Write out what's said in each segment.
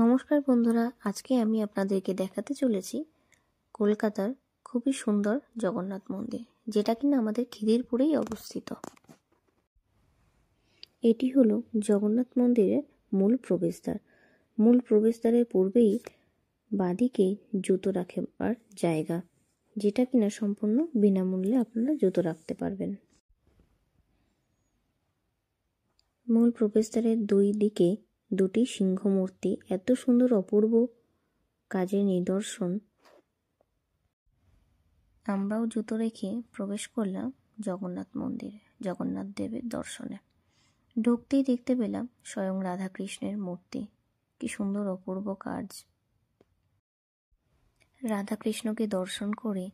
নমস্কার বন্ধুরা, আজকে আমি আপনাদেরকে দেখাতে চলেছি কলকাতার খুবই সুন্দর জগন্নাথ মন্দির, যেটা কিনা আমাদের খিদিরপুরেই অবস্থিত। এটি হলো জগন্নাথ মন্দিরের মূল প্রবেশদ্বার। মূল প্রবেশদ্বারের পূর্বেই বাঁদিকে জুতো রাখবার জায়গা, যেটা কিনা সম্পূর্ণ বিনামূল্যে আপনারা জুতো রাখতে পারবেন। মূল প্রবেশদ্বারের দুই দিকে দুটি সিংহ মূর্তি, এত সুন্দর অপূর্ব কাজের নিদর্শন। আমরাও জুতো রেখে প্রবেশ করলাম জগন্নাথ মন্দিরে, জগন্নাথ দেবের দর্শনে। ঢুকতেই দেখতে পেলাম স্বয়ং রাধাকৃষ্ণের মূর্তি। কি সুন্দর অপূর্ব কাজ। রাধাকৃষ্ণকে দর্শন করে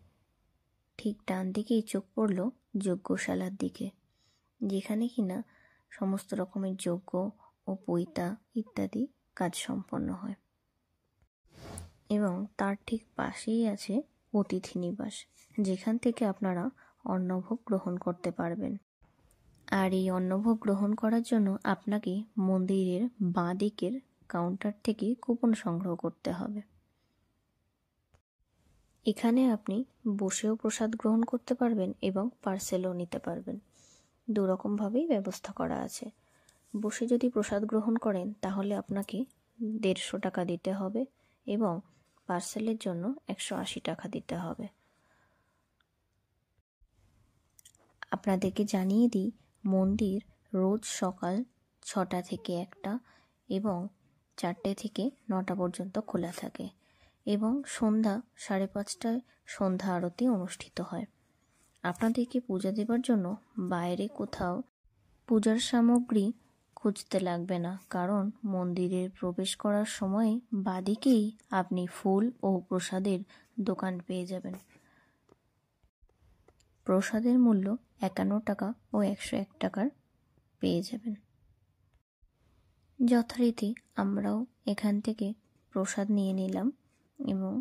ঠিক ডান দিকেই চোখ পড়ল যজ্ঞশালার দিকে, যেখানে কিনা সমস্ত রকমের যজ্ঞ ও পৈতা ইত্যাদি কাজ সম্পন্ন হয়। এবং তার ঠিক পাশেই আছে অতিথি নিবাস, যেখান থেকে আপনারা অন্নভোগ গ্রহণ করতে পারবেন। আর এই অন্নভোগ গ্রহণ করার জন্য আপনাকে মন্দিরের বাঁ দিকের কাউন্টার থেকে কুপন সংগ্রহ করতে হবে। এখানে আপনি বসেও প্রসাদ গ্রহণ করতে পারবেন এবং পার্সেলও নিতে পারবেন। দুরকমভাবেই ব্যবস্থা করা আছে। বসে যদি প্রসাদ গ্রহণ করেন তাহলে আপনাকে 150 টাকা দিতে হবে এবং পার্সেলের জন্য 180 টাকা দিতে হবে। আপনাদেরকে জানিয়ে দিই, মন্দির রোজ সকাল 6টা থেকে 1টা এবং 4টে থেকে 9টা পর্যন্ত খোলা থাকে এবং সন্ধ্যা 5:30টায় সন্ধ্যা আরতি অনুষ্ঠিত হয়। আপনাদেরকে পূজা দেবার জন্য বাইরে কোথাও পূজার সামগ্রী খুঁজতে লাগবে না, কারণ মন্দিরের প্রবেশ করার সময় বাদিকেই আপনি ফুল ও প্রসাদের দোকান পেয়ে যাবেন। প্রসাদের মূল্য 51 টাকা ও 101 টাকার পেয়ে যাবেন। যথারীতি আমরাও এখান থেকে প্রসাদ নিয়ে নিলাম এবং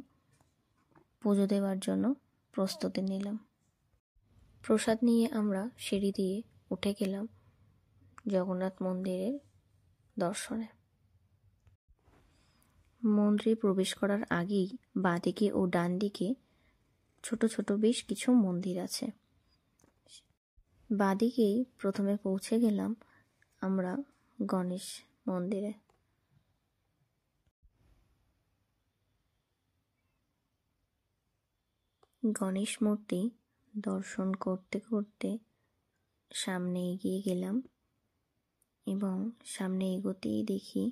পুজো দেওয়ার জন্য প্রস্তুতি নিলাম। প্রসাদ নিয়ে আমরা সিঁড়ি দিয়ে উঠে গেলাম জগন্নাথ মন্দিরের দর্শনে। মন্দিরে প্রবেশ করার আগেই বাঁদিকে ও ডান দিকে ছোট ছোট বেশ কিছু মন্দির আছে। বাঁদিকেই প্রথমে পৌঁছে গেলাম আমরা গণেশ মন্দিরে। গণেশ মূর্তি দর্শন করতে করতে সামনে এগিয়ে গেলাম এবং সামনে এগোতেই দেখি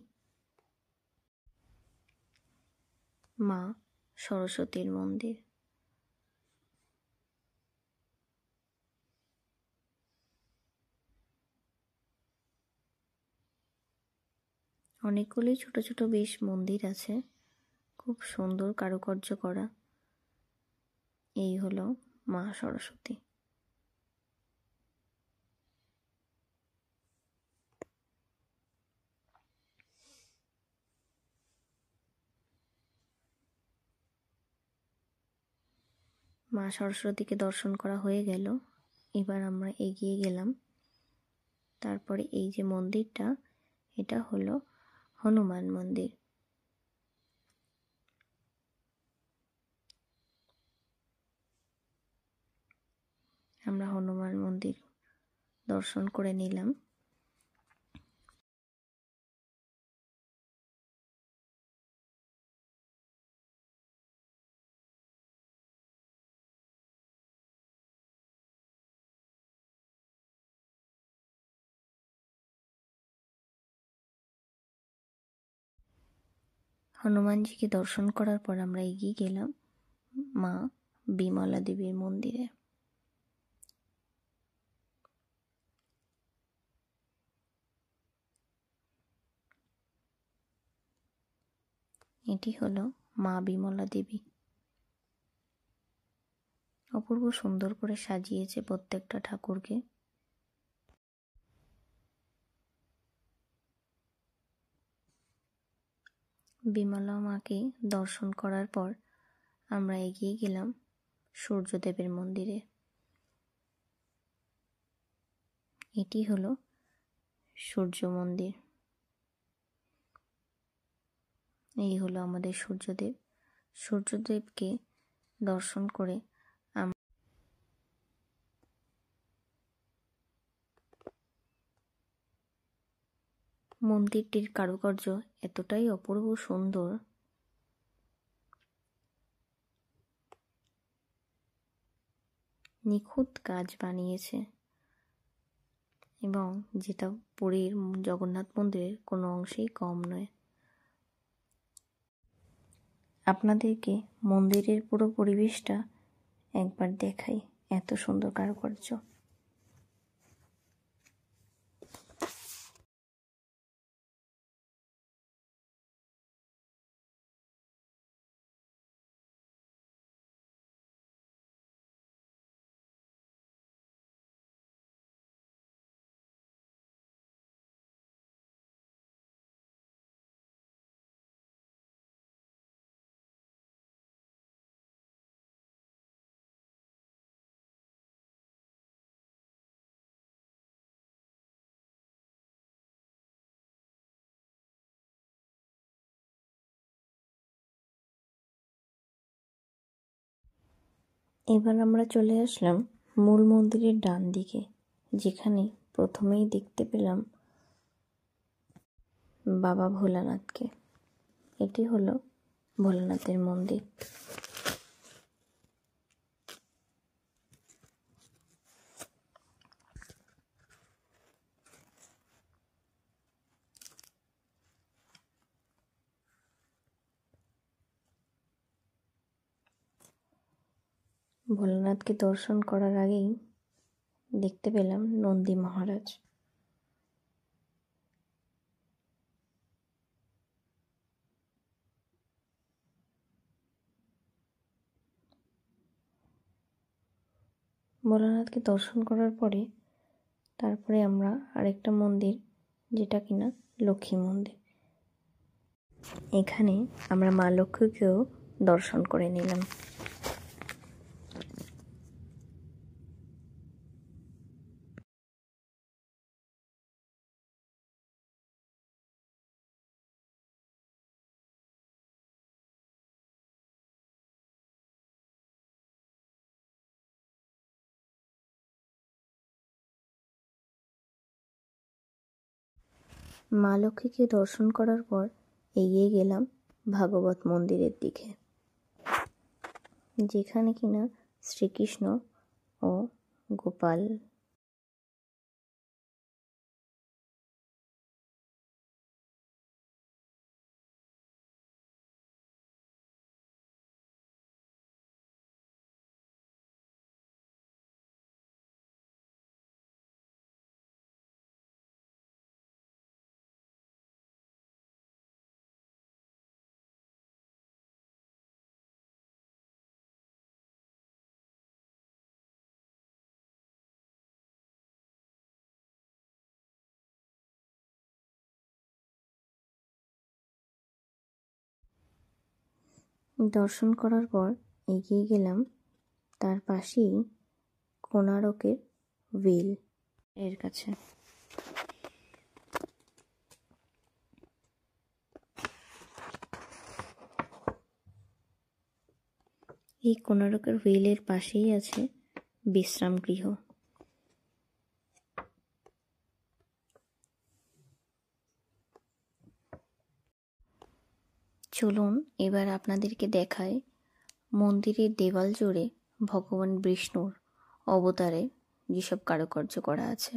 মা সরস্বতীর মন্দির। অনেকগুলি ছোট ছোট বেশ মন্দির আছে, খুব সুন্দর কারুকার্য করা। এই হলো মা সরস্বতী। মা সরস্বতীকে দর্শন করা হয়ে গেল। এবার আমরা এগিয়ে গেলাম। তারপরে এই যে মন্দিরটা, এটা হলো হনুমান মন্দির। আমরা হনুমান মন্দির দর্শন করে নিলাম। হনুমানজিকে দর্শন করার পর আমরা এগিয়ে গেলাম মা বিমলা দেবীর মন্দিরে। এটি হলো মা বিমলা দেবী। অপূর্ব সুন্দর করে সাজিয়েছে প্রত্যেকটা ঠাকুরকে। বিমলা মাকে দর্শন করার পর আমরা এগিয়ে গেলাম সূর্যদেবের মন্দিরে। এটি হলো সূর্য মন্দির। এই হলো আমাদের সূর্যদেব। সূর্যদেবকে দর্শন করে মন্দিরটির কারুকার্য এতটাই অপূর্ব সুন্দর, নিখুঁত কাজ বানিয়েছে, এবং যেটা পুরীর জগন্নাথ মন্দিরের কোনো অংশেই কম নয়। আপনাদেরকে মন্দিরের পুরো পরিবেশটা একবার দেখাই, এত সুন্দর কারুকার্য। এবার আমরা চলে আসলাম মূল মন্দিরের ডান দিকে, যেখানে প্রথমেই দেখতে পেলাম বাবা ভোলানাথকে। এটি হলো ভোলানাথের মন্দির। ভোলানাথকে দর্শন করার আগেই দেখতে পেলাম নন্দী মহারাজ। ভোলানাথকে দর্শন করার পরে তারপরে আমরা আরেকটা মন্দির, যেটা কিনা লক্ষ্মী মন্দির, এখানে আমরা মা লক্ষ্মীকেও দর্শন করে নিলাম। মা লক্ষ্মীকে দর্শন করার পর এগিয়ে গেলাম ভাগবত মন্দিরের দিকে, যেখানে কিনা শ্রীকৃষ্ণ ও গোপাল দর্শন করার পর এগিয়ে গেলাম তার পাশেই কোণারকের হুইল এর কাছে। এই কোণারকের হুইলের পাশেই আছে বিশ্রাম গৃহ। চলুন এবার আপনাদেরকে দেখায় মন্দিরের দেওয়াল জুড়ে ভগবান বিষ্ণুর অবতারে যেসব কারুকার্য করা আছে।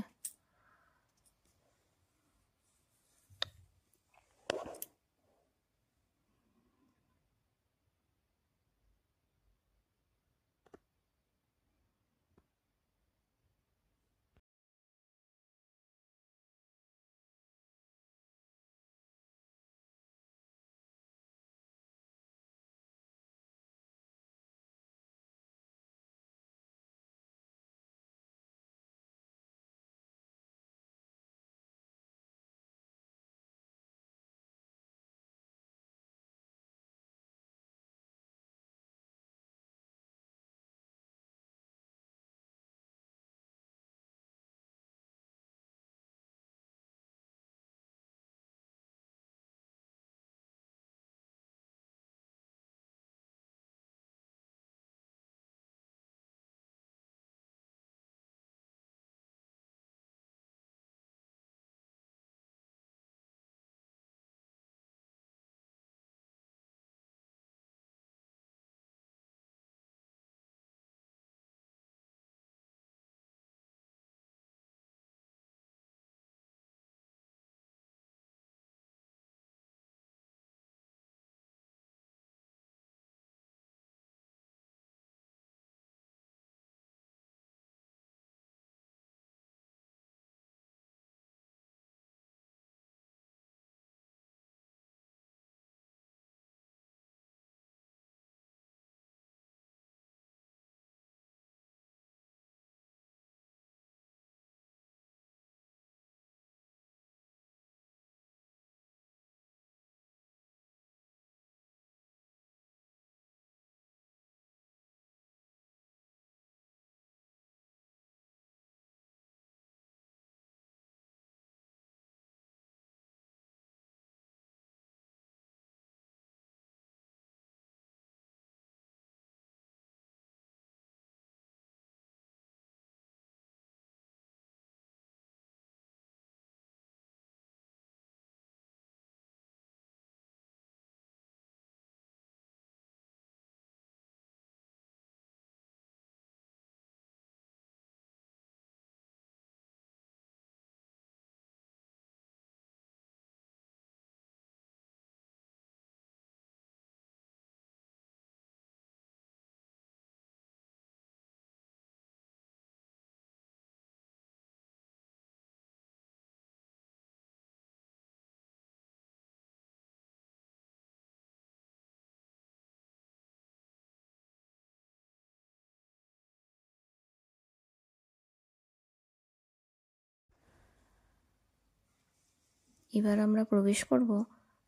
এবার আমরা প্রবেশ করব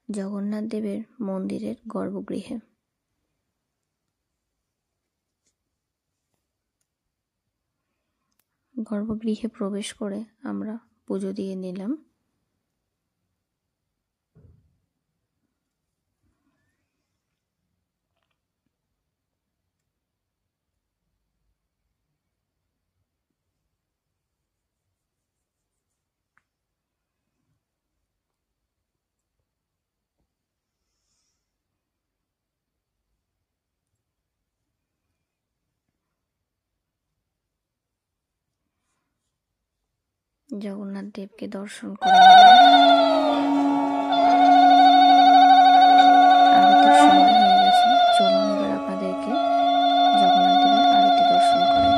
জগন্নাথ দেবের মন্দিরের গর্ভগৃহে। গর্ভগৃহে প্রবেশ করে আমরা পুজো দিয়ে নিলাম। জগন্নাথ দেবকে দর্শন করে নিলাম। আরতির সময় হয়ে গেছে, চলুন এবার আপনাদেরকে জগন্নাথ দেবের আরতি দর্শন করে।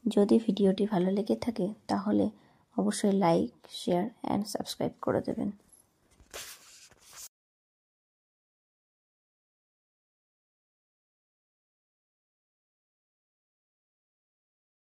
যদি ভিডিওটি ভালো লেগে থাকে তাহলে অবশ্যই লাইক, শেয়ার অ্যান্ড সাবস্ক্রাইব করে দেবেন।